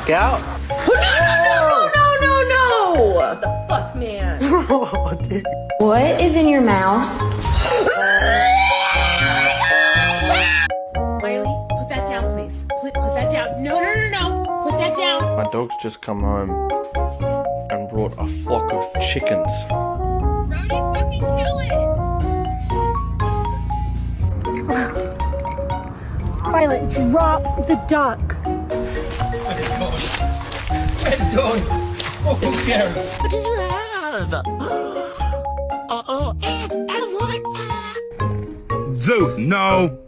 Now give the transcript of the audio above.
Get out. No! What the fuck, man? Oh, dude. What is in your mouth? Riley, put that down, please. Put that down. No. Put that down. My dog's just come home and brought a flock of chickens. Brody, fucking kill it! Violet, drop the duck. Well done. Oh, Gary. What do you have? Uh-oh, I like that. Zeus, no!